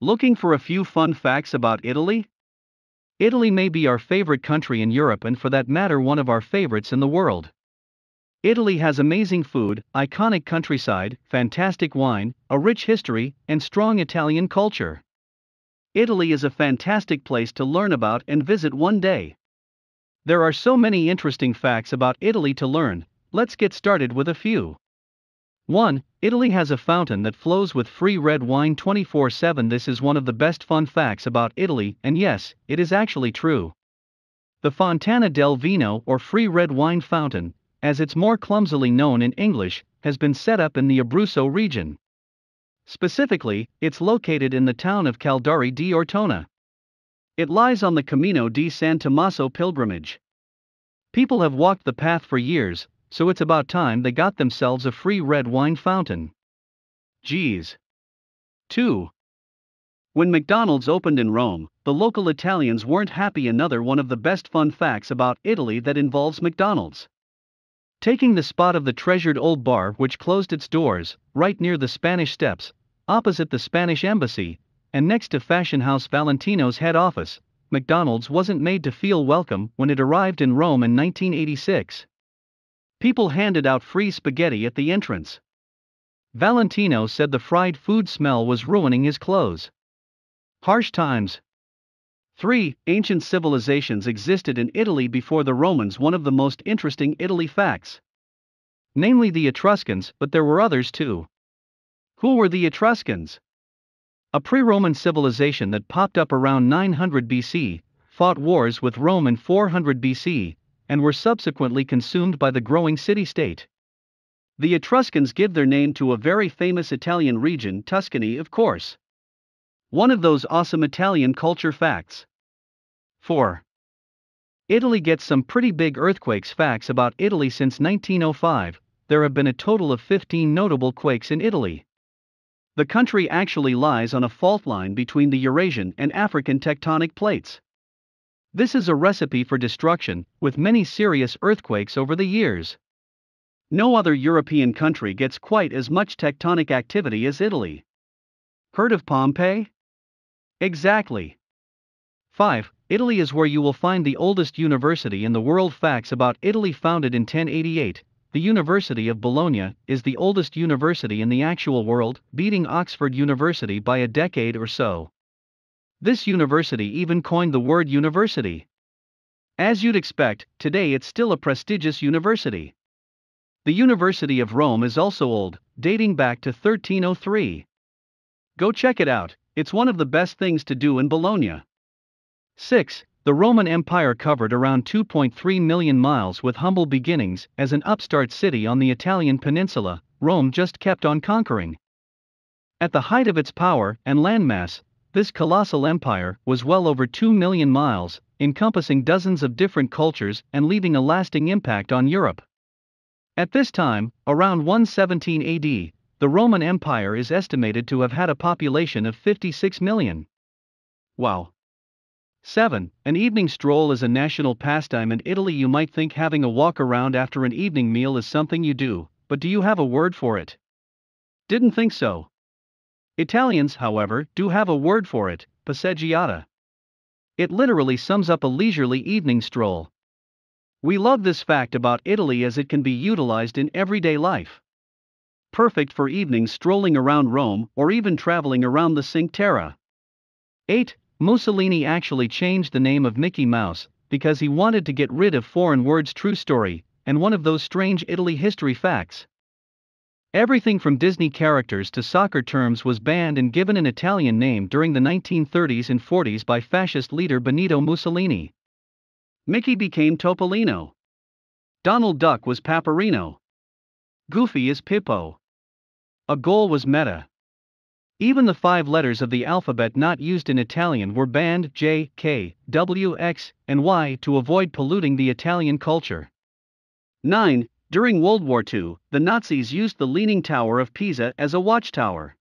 Looking for a few fun facts about Italy? Italy may be our favorite country in Europe and for that matter one of our favorites in the world. Italy has amazing food, iconic countryside, fantastic wine, a rich history, and strong Italian culture. Italy is a fantastic place to learn about and visit one day. There are so many interesting facts about Italy to learn. Let's get started with a few. 1. Italy has a fountain that flows with free red wine 24/7. This is one of the best fun facts about Italy, and yes, it is actually true. The Fontana del Vino, or free red wine fountain, as it's more clumsily known in English, has been set up in the Abruzzo region. Specifically, it's located in the town of Caldari di Ortona. It lies on the Camino di San Tommaso pilgrimage. People have walked the path for years, so it's about time they got themselves a free red wine fountain. Geez. 2. When McDonald's opened in Rome, the local Italians weren't happy. Another one of the best fun facts about Italy that involves McDonald's. Taking the spot of the treasured old bar which closed its doors, right near the Spanish Steps, opposite the Spanish Embassy, and next to fashion house Valentino's head office, McDonald's wasn't made to feel welcome when it arrived in Rome in 1986. People handed out free spaghetti at the entrance. Valentino said the fried food smell was ruining his clothes. Harsh times. 3. Ancient civilizations existed in Italy before the Romans. One of the most interesting Italy facts. Namely the Etruscans, but there were others too. Who were the Etruscans? A pre-Roman civilization that popped up around 900 BC, fought wars with Rome in 400 BC, and were subsequently consumed by the growing city-state. The Etruscans give their name to a very famous Italian region, Tuscany, of course. One of those awesome Italian culture facts. 4. Italy gets some pretty big earthquakes. Facts about Italy. Since 1905, there have been a total of 15 notable quakes in Italy. The country actually lies on a fault line between the Eurasian and African tectonic plates. This is a recipe for destruction, with many serious earthquakes over the years. No other European country gets quite as much tectonic activity as Italy. Heard of Pompeii? Exactly. 5. Italy is where you will find the oldest university in the world. Facts about Italy. Founded in 1088, the University of Bologna is the oldest university in the actual world, beating Oxford University by a decade or so. This university even coined the word university. As you'd expect, today it's still a prestigious university. The University of Rome is also old, dating back to 1303. Go check it out, it's one of the best things to do in Bologna. 6. The Roman Empire covered around 2.3 million miles. With humble beginnings as an upstart city on the Italian peninsula, Rome just kept on conquering. At the height of its power and landmass, this colossal empire was well over 2 million miles, encompassing dozens of different cultures and leaving a lasting impact on Europe. At this time, around 117 AD, the Roman Empire is estimated to have had a population of 56 million. Wow. 7. An evening stroll is a national pastime in Italy. You might think having a walk around after an evening meal is something you do, but do you have a word for it? Didn't think so. Italians, however, do have a word for it, passeggiata. It literally sums up a leisurely evening stroll. We love this fact about Italy as it can be utilized in everyday life. Perfect for evenings strolling around Rome or even traveling around the Cinque Terre. 8. Mussolini actually changed the name of Mickey Mouse because he wanted to get rid of foreign words. True story, and one of those strange Italy history facts. Everything from Disney characters to soccer terms was banned and given an Italian name during the 1930s and 40s by fascist leader Benito Mussolini. Mickey became Topolino. Donald Duck was Paperino. Goofy is Pippo. A goal was Meta. Even the 5 letters of the alphabet not used in Italian were banned: J, K, W, X, and Y, to avoid polluting the Italian culture. 9. During World War II, the Nazis used the Leaning Tower of Pisa as a watchtower.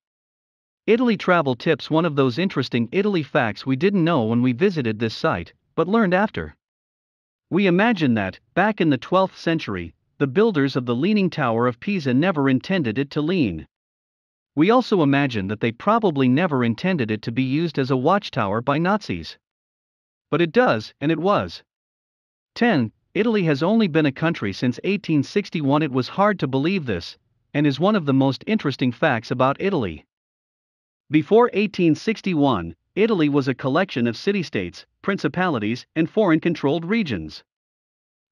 Italy travel tips. One of those interesting Italy facts we didn't know when we visited this site, but learned after. We imagine that, back in the 12th century, the builders of the Leaning Tower of Pisa never intended it to lean. We also imagine that they probably never intended it to be used as a watchtower by Nazis. But it does, and it was. 10. Italy has only been a country since 1861. It was hard to believe this, and is one of the most interesting facts about Italy. Before 1861, Italy was a collection of city-states, principalities, and foreign-controlled regions.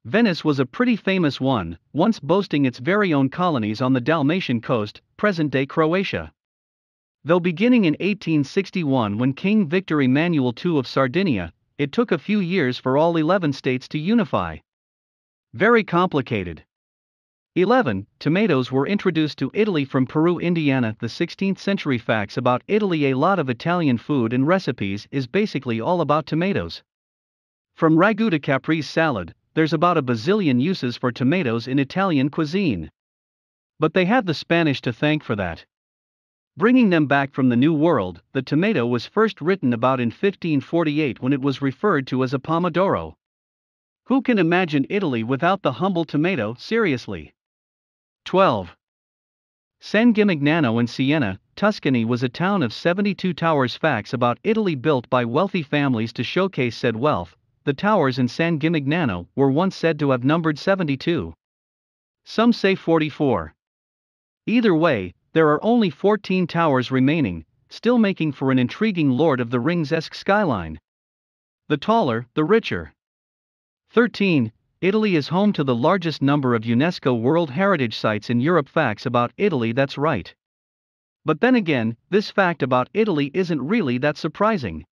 Venice was a pretty famous one, once boasting its very own colonies on the Dalmatian coast, present-day Croatia. Though beginning in 1861 when King Victor Emmanuel II of Sardinia, it took a few years for all 11 states to unify. Very complicated. 11. Tomatoes were introduced to Italy from Peru, Indiana. The 16th century facts about Italy. A lot of Italian food and recipes is basically all about tomatoes. From ragu to caprese salad, there's about a bazillion uses for tomatoes in Italian cuisine. But they have the Spanish to thank for that. Bringing them back from the New World, the tomato was first written about in 1548 when it was referred to as a pomodoro. Who can imagine Italy without the humble tomato, seriously? 12. San Gimignano in Siena, Tuscany was a town of 72 towers. Facts about Italy built by wealthy families to showcase said wealth. The towers in San Gimignano were once said to have numbered 72. Some say 44. Either way, there are only 14 towers remaining, still making for an intriguing Lord of the Rings-esque skyline. The taller, the richer. 13. Italy is home to the largest number of UNESCO World Heritage Sites in Europe. Facts about Italy. That's right. But then again, this fact about Italy isn't really that surprising.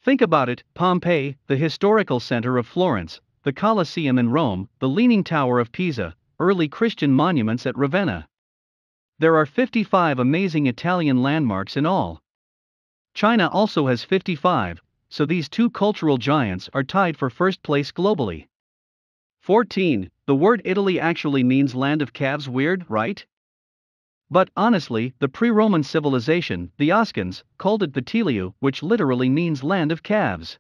Think about it: Pompeii, the historical center of Florence, the Colosseum in Rome, the Leaning Tower of Pisa, early Christian monuments at Ravenna. There are 55 amazing Italian landmarks in all. China also has 55, so these two cultural giants are tied for first place globally. 14. The word Italy actually means land of calves. Weird, right? But honestly, the pre-Roman civilization, the Oscans, called it Vitiliu, which literally means land of calves.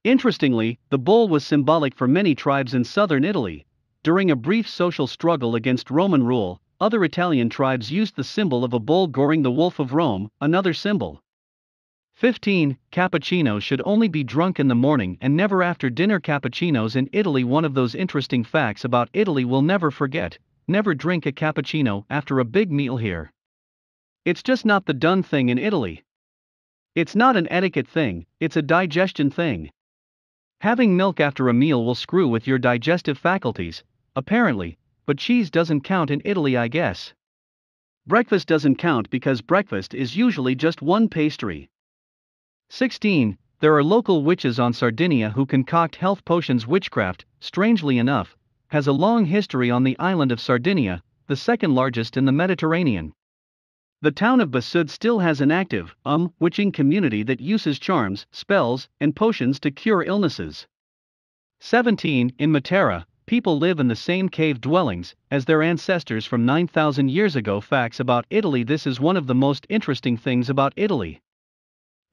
Interestingly, the bull was symbolic for many tribes in southern Italy. During a brief social struggle against Roman rule, other Italian tribes used the symbol of a bull goring the Wolf of Rome, another symbol. 15. Cappuccino should only be drunk in the morning and never after dinner. Cappuccinos in Italy. One of those interesting facts about Italy we'll never forget: never drink a cappuccino after a big meal here. It's just not the done thing in Italy. It's not an etiquette thing, it's a digestion thing. Having milk after a meal will screw with your digestive faculties, apparently, but cheese doesn't count in Italy, I guess. Breakfast doesn't count because breakfast is usually just one pastry. 16. There are local witches on Sardinia who concoct health potions. Witchcraft, strangely enough, has a long history on the island of Sardinia, the second largest in the Mediterranean. The town of Basud still has an active, witching community that uses charms, spells, and potions to cure illnesses. 17. In Matera, people live in the same cave dwellings as their ancestors from 9,000 years ago. Facts about Italy. This is one of the most interesting things about Italy.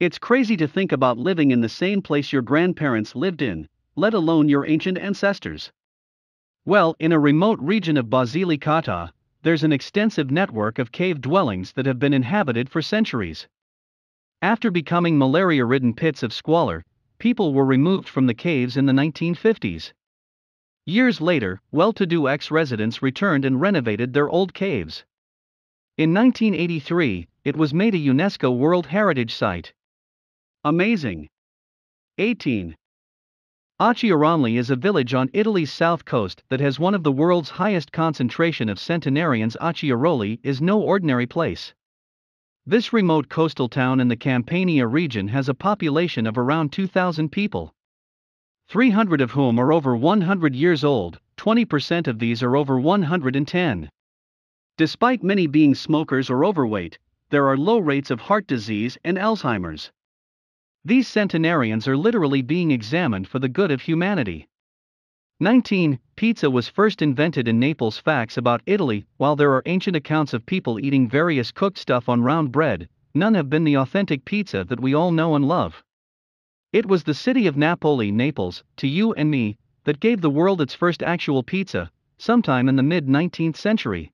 It's crazy to think about living in the same place your grandparents lived in, let alone your ancient ancestors. Well, in a remote region of Basilicata, there's an extensive network of cave dwellings that have been inhabited for centuries. After becoming malaria-ridden pits of squalor, people were removed from the caves in the 1950s. Years later, well-to-do ex-residents returned and renovated their old caves. In 1983, it was made a UNESCO World Heritage Site. Amazing. 18. Acciaronli is a village on Italy's south coast that has one of the world's highest concentration of centenarians. Acciaroli is no ordinary place. This remote coastal town in the Campania region has a population of around 2,000 people. 300 of whom are over 100 years old, 20% of these are over 110. Despite many being smokers or overweight, there are low rates of heart disease and Alzheimer's. These centenarians are literally being examined for the good of humanity. 19. Pizza was first invented in Naples. Facts about Italy. While there are ancient accounts of people eating various cooked stuff on round bread, none have been the authentic pizza that we all know and love. It was the city of Naples, to you and me, that gave the world its first actual pizza, sometime in the mid-19th century.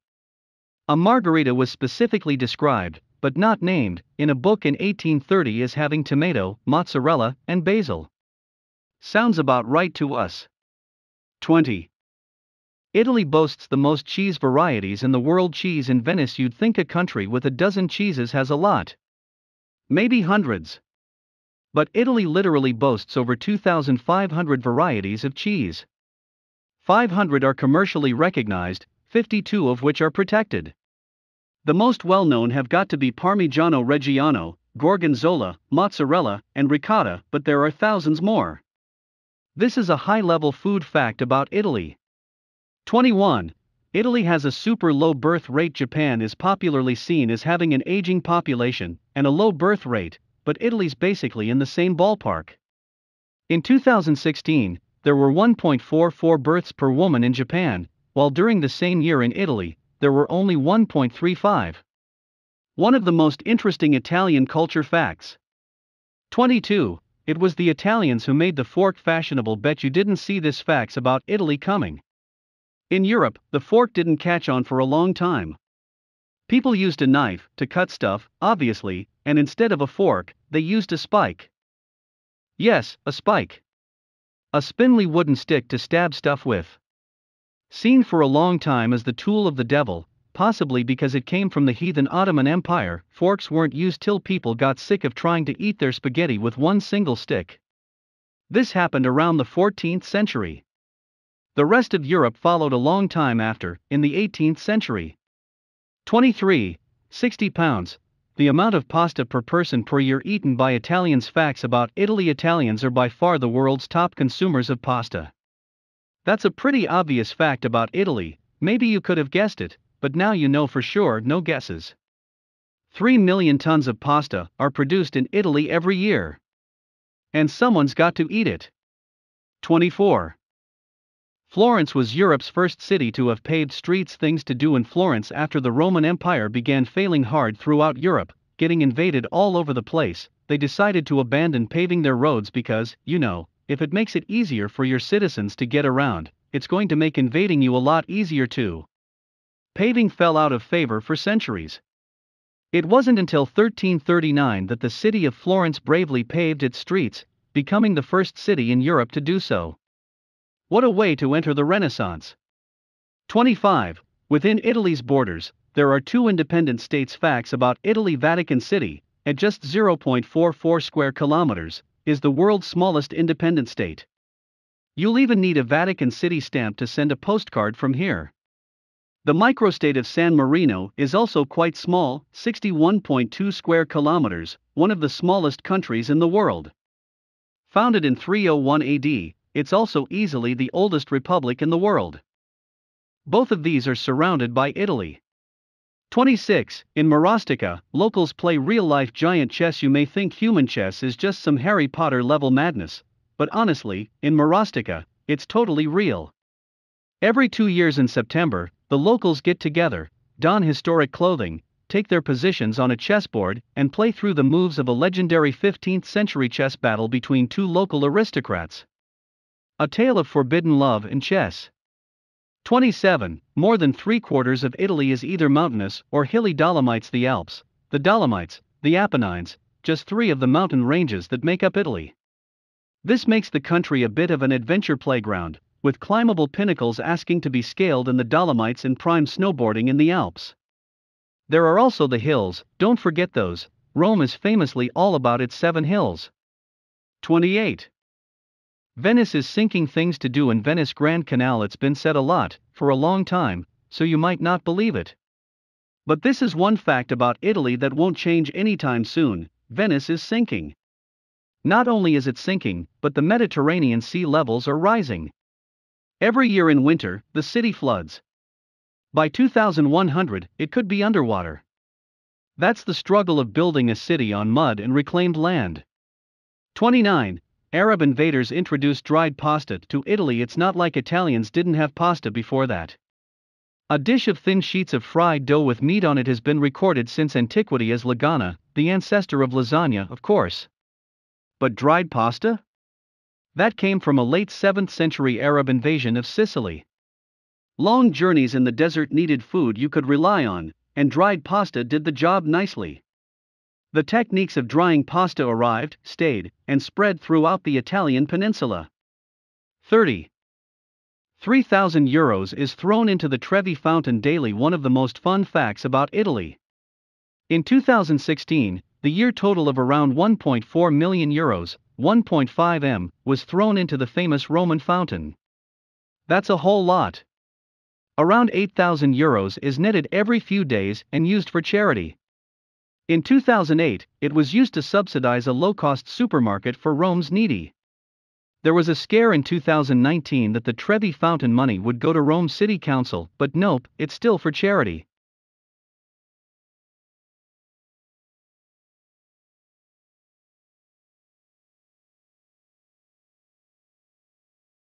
A margarita was specifically described, but not named, in a book in 1830 as having tomato, mozzarella, and basil. Sounds about right to us. 20. Italy boasts the most cheese varieties in the world. Cheese in Venice. You'd think a country with a dozen cheeses has a lot. Maybe hundreds. But Italy literally boasts over 2,500 varieties of cheese. 500 are commercially recognized, 52 of which are protected. The most well-known have got to be Parmigiano Reggiano, Gorgonzola, mozzarella, and ricotta, but there are thousands more. This is a high-level food fact about Italy. 21. Italy has a super low birth rate. Japan is popularly seen as having an aging population and a low birth rate, but Italy's basically in the same ballpark. In 2016, there were 1.44 births per woman in Japan, while during the same year in Italy, there were only 1.35. One of the most interesting Italian culture facts. 22. It was the Italians who made the fork fashionable. Bet you didn't see this facts about Italy coming. In Europe, the fork didn't catch on for a long time. People used a knife to cut stuff, obviously, and instead of a fork, they used a spike. Yes, a spike. A spindly wooden stick to stab stuff with. Seen for a long time as the tool of the devil, possibly because it came from the heathen Ottoman Empire, forks weren't used till people got sick of trying to eat their spaghetti with one single stick. This happened around the 14th century. The rest of Europe followed a long time after, in the 18th century. 23. 60 pounds, the amount of pasta per person per year eaten by Italians. Facts about Italy. Italians are by far the world's top consumers of pasta. That's a pretty obvious fact about Italy. Maybe you could have guessed it, but now you know for sure. No guesses. 3 million tons of pasta are produced in Italy every year. And someone's got to eat it. 24. Florence was Europe's first city to have paved streets. Things to do in Florence after the Roman Empire began failing hard throughout Europe, getting invaded all over the place. They decided to abandon paving their roads because, if it makes it easier for your citizens to get around, it's going to make invading you a lot easier too. Paving fell out of favor for centuries. It wasn't until 1339 that the city of Florence bravely paved its streets, becoming the first city in Europe to do so. What a way to enter the Renaissance! 25. Within Italy's borders, there are two independent states. Facts about Italy. Vatican City, at just 0.44 square kilometers, is the world's smallest independent state. You'll even need a Vatican City stamp to send a postcard from here. The microstate of San Marino is also quite small, 61.2 square kilometers, one of the smallest countries in the world. Founded in 301 AD, it's also easily the oldest republic in the world. Both of these are surrounded by Italy. 26. In Marostica, locals play real-life giant chess. You may think human chess is just some Harry Potter level madness, but honestly, in Marostica, it's totally real. Every 2 years in September, the locals get together, don historic clothing, take their positions on a chessboard, and play through the moves of a legendary 15th century chess battle between two local aristocrats. A tale of forbidden love in chess. 27. More than 3/4 of Italy is either mountainous or hilly. Dolomites. The Alps, the Dolomites, the Apennines, just 3 of the mountain ranges that make up Italy. This makes the country a bit of an adventure playground, with climbable pinnacles asking to be scaled in the Dolomites and prime snowboarding in the Alps. There are also the hills, don't forget those. Rome is famously all about its 7 hills. 28. Venice is sinking. Things to do in Venice. Grand Canal. It's been said a lot, for a long time, so you might not believe it. But this is one fact about Italy that won't change anytime soon. Venice is sinking. Not only is it sinking, but the Mediterranean sea levels are rising. Every year in winter, the city floods. By 2100, it could be underwater. That's the struggle of building a city on mud and reclaimed land. 29. Arab invaders introduced dried pasta to Italy. It's not like Italians didn't have pasta before that. A dish of thin sheets of fried dough with meat on it has been recorded since antiquity as lagana, the ancestor of lasagna, of course. But dried pasta? That came from a late 7th century Arab invasion of Sicily. Long journeys in the desert needed food you could rely on, and dried pasta did the job nicely. The techniques of drying pasta arrived, stayed, and spread throughout the Italian peninsula. 30. 3,000 euros is thrown into the Trevi Fountain daily. One of the most fun facts about Italy. In 2016, the year total of around 1.4 million euros, 1.5 m, was thrown into the famous Roman fountain. That's a whole lot. Around 8,000 euros is netted every few days and used for charity. In 2008, it was used to subsidize a low-cost supermarket for Rome's needy. There was a scare in 2019 that the Trevi Fountain money would go to Rome City Council, but nope, it's still for charity.